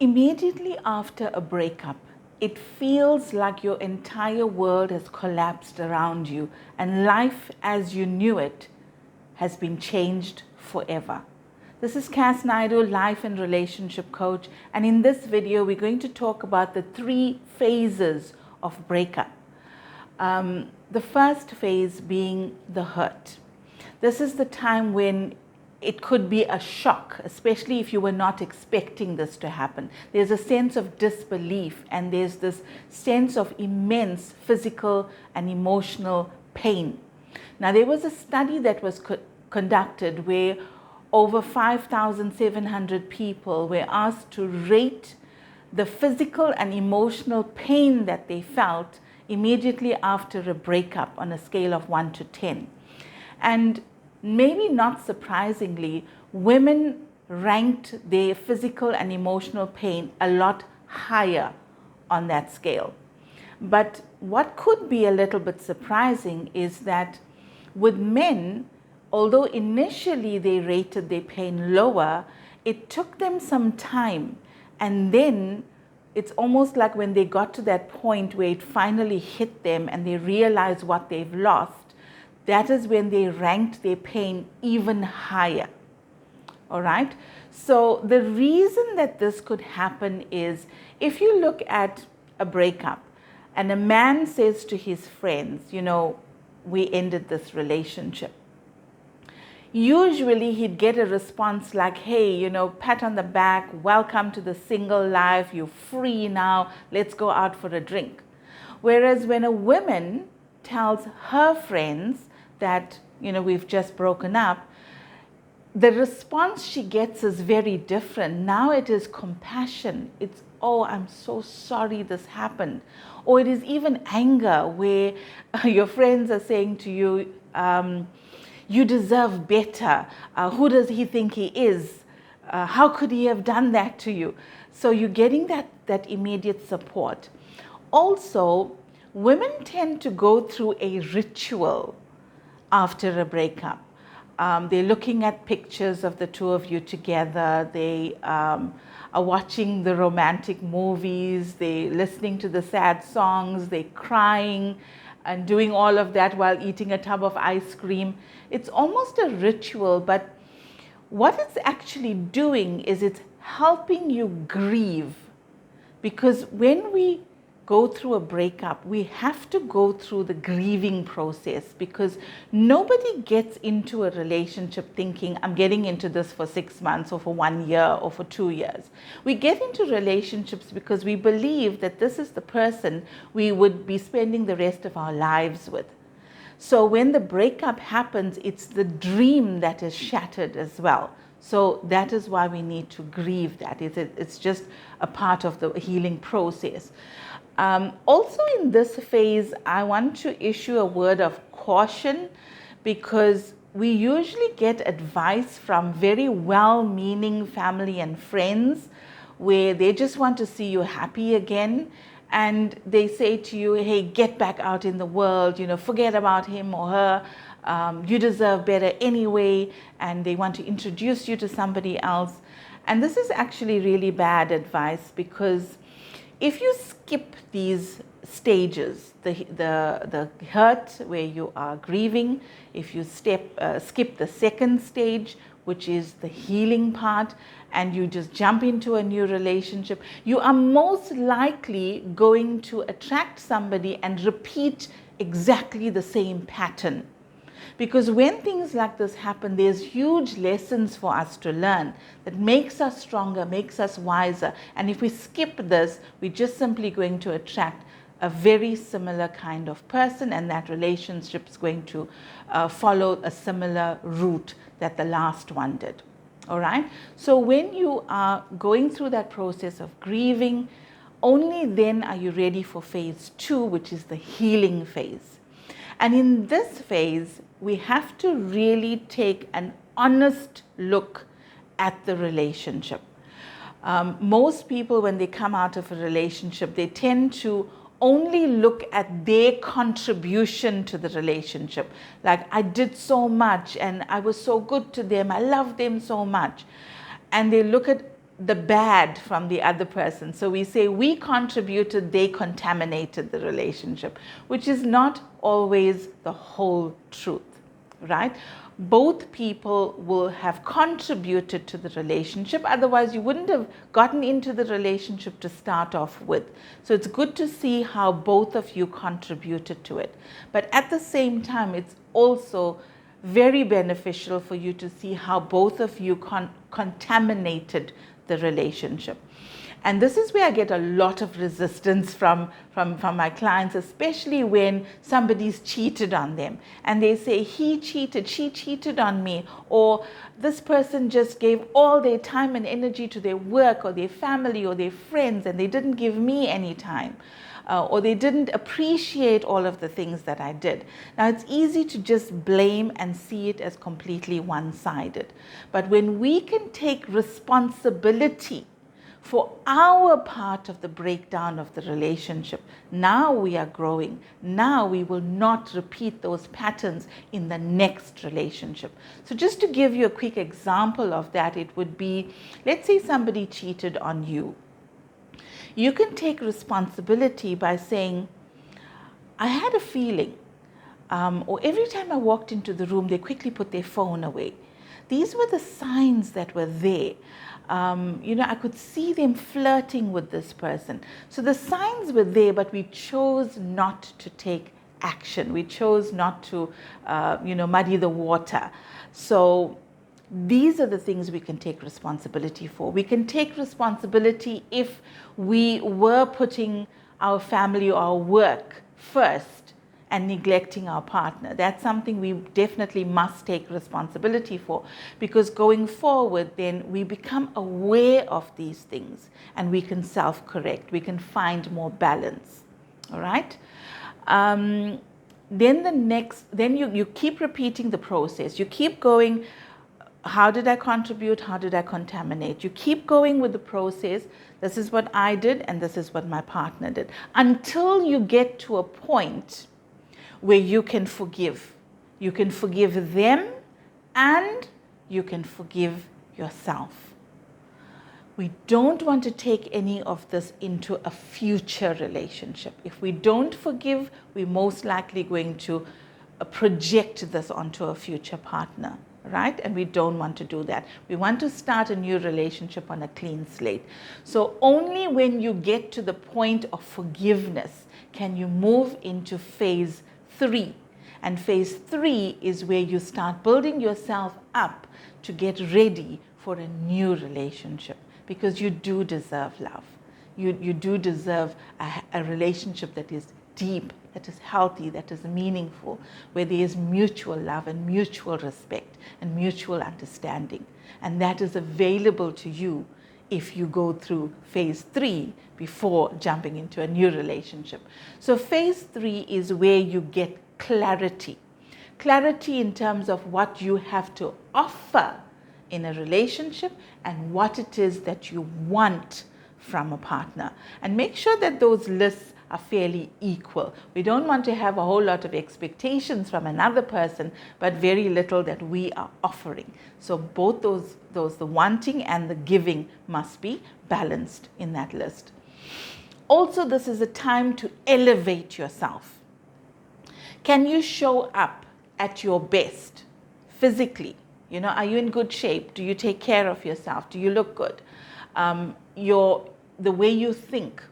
Immediately after a breakup, it feels like your entire world has collapsed around you and life as you knew it has been changed forever. This is Cass Naidu, life and relationship coach, and in this video we're going to talk about the 3 phases of breakup. The first phase being the hurt. This is the time when it could be a shock, especially if you were not expecting this to happen. There's a sense of disbelief and there's this sense of immense physical and emotional pain. Now, there was a study that was conducted where over 5,700 people were asked to rate the physical and emotional pain that they felt immediately after a breakup on a scale of 1 to 10. And maybe not surprisingly, women ranked their physical and emotional pain a lot higher on that scale. But what could be a little bit surprising is that with men, although initially they rated their pain lower, it took them some time. And then it's almost like when they got to that point where it finally hit them and they realize what they've lost, that is when they ranked their pain even higher. All right. So the reason that this could happen is if you look at a breakup and a man says to his friends, we ended this relationship. Usually he'd get a response like, hey, pat on the back, welcome to the single life, you're free now, let's go out for a drink. Whereas when a woman tells her friends that, we've just broken up, the response she gets is very different. Now it is compassion. It's, oh, I'm so sorry this happened. Or it is even anger where your friends are saying to you, you deserve better. Who does he think he is? How could he have done that to you? So you're getting that immediate support. Also, women tend to go through a ritual after a breakup. They're looking at pictures of the two of you together. They are watching the romantic movies. They're listening to the sad songs. They're crying and doing all of that while eating a tub of ice cream. It's almost a ritual, but what it's actually doing is it's helping you grieve. Because when we go through a breakup, we have to go through the grieving process, because nobody gets into a relationship thinking, I'm getting into this for 6 months or for 1 year or for 2 years. We get into relationships because we believe that this is the person we would be spending the rest of our lives with. So when the breakup happens, it's the dream that is shattered as well. So that is why we need to grieve that. It's just a part of the healing process. Also in this phase, I want to issue a word of caution, because we usually get advice from very well-meaning family and friends where they just want to see you happy again. And they say to you, hey, get back out in the world, forget about him or her. You deserve better anyway. And they want to introduce you to somebody else. And this is actually really bad advice, because if you skip these stages, the hurt where you are grieving, if you skip the second stage, which is the healing part, and you just jump into a new relationship, you are most likely going to attract somebody and repeat exactly the same pattern. Because when things like this happen, there's huge lessons for us to learn that makes us stronger, makes us wiser. And if we skip this, we're just simply going to attract a very similar kind of person, and that relationship is going to follow a similar route that the last one did. All right? So when you are going through that process of grieving, only then are you ready for phase 2, which is the healing phase. And in this phase, we have to really take an honest look at the relationship. Most people, when they come out of a relationship, they tend to only look at their contribution to the relationship. Like, I did so much and I was so good to them. I loved them so much. And they look at the bad from the other person. So we say we contributed, they contaminated the relationship, which is not always the whole truth, right? Both people will have contributed to the relationship, otherwise you wouldn't have gotten into the relationship to start off with. So it's good to see how both of you contributed to it. But at the same time, it's also very beneficial for you to see how both of you contaminated the relationship. And this is where I get a lot of resistance from my clients, especially when somebody's cheated on them and they say, he cheated, she cheated on me, or this person just gave all their time and energy to their work or their family or their friends and they didn't give me any time. Or they didn't appreciate all of the things that I did. Now, it's easy to just blame and see it as completely one-sided. But when we can take responsibility for our part of the breakdown of the relationship, now we are growing. Now we will not repeat those patterns in the next relationship. So just to give you a quick example of that, it would be, let's say somebody cheated on you. You can take responsibility by saying, I had a feeling, or every time I walked into the room, they quickly put their phone away. These were the signs that were there. I could see them flirting with this person. So the signs were there, but we chose not to take action. We chose not to, muddy the water. So these are the things we can take responsibility for. We can take responsibility if we were putting our family or our work first and neglecting our partner. That's something we definitely must take responsibility for, because going forward, then we become aware of these things and we can self-correct. We can find more balance. All right? Then you keep repeating the process. You keep going. How did I contribute? How did I contaminate? You keep going with the process. This is what I did and this is what my partner did, until you get to a point where you can forgive. You can forgive them and you can forgive yourself. We don't want to take any of this into a future relationship. If we don't forgive, we're most likely going to project this onto a future partner. Right? And we don't want to do that. We want to start a new relationship on a clean slate. So only when you get to the point of forgiveness can you move into phase 3. And phase 3 is where you start building yourself up to get ready for a new relationship, because you do deserve love. You do deserve a relationship that is deep, that is healthy, that is meaningful, where there is mutual love and mutual respect and mutual understanding. And that is available to you if you go through phase 3 before jumping into a new relationship. So phase 3 is where you get clarity. Clarity in terms of what you have to offer in a relationship and what it is that you want from a partner. And make sure that those lists are fairly equal. We don't want to have a whole lot of expectations from another person, but very little that we are offering. So both those the wanting and the giving must be balanced in that list. Also, this is a time to elevate yourself. Can you show up at your best physically? Are you in good shape? Do you take care of yourself? Do you look good? The way you think.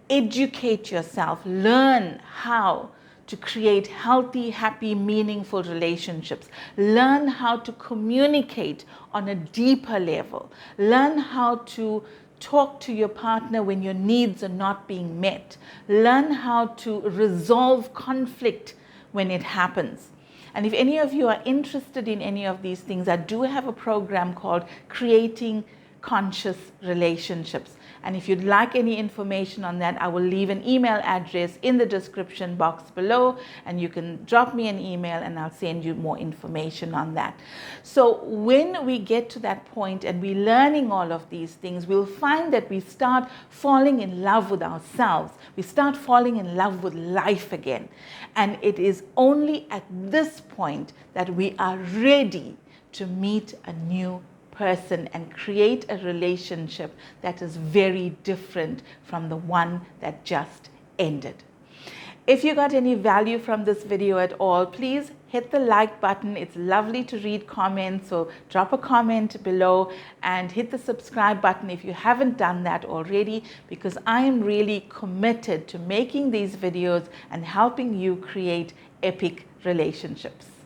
Educate yourself. Learn how to create healthy, happy, meaningful relationships. Learn how to communicate on a deeper level. Learn how to talk to your partner when your needs are not being met. Learn how to resolve conflict when it happens. And if any of you are interested in any of these things, I do have a program called Creating Conscious Relationships. And if you'd like any information on that, I will leave an email address in the description box below, and you can drop me an email and I'll send you more information on that. So when we get to that point and we're learning all of these things, we'll find that we start falling in love with ourselves. We start falling in love with life again. And it is only at this point that we are ready to meet a new person and create a relationship that is very different from the one that just ended. If you got any value from this video at all, please hit the like button. It's lovely to read comments, so drop a comment below and hit the subscribe button if you haven't done that already, because I am really committed to making these videos and helping you create epic relationships.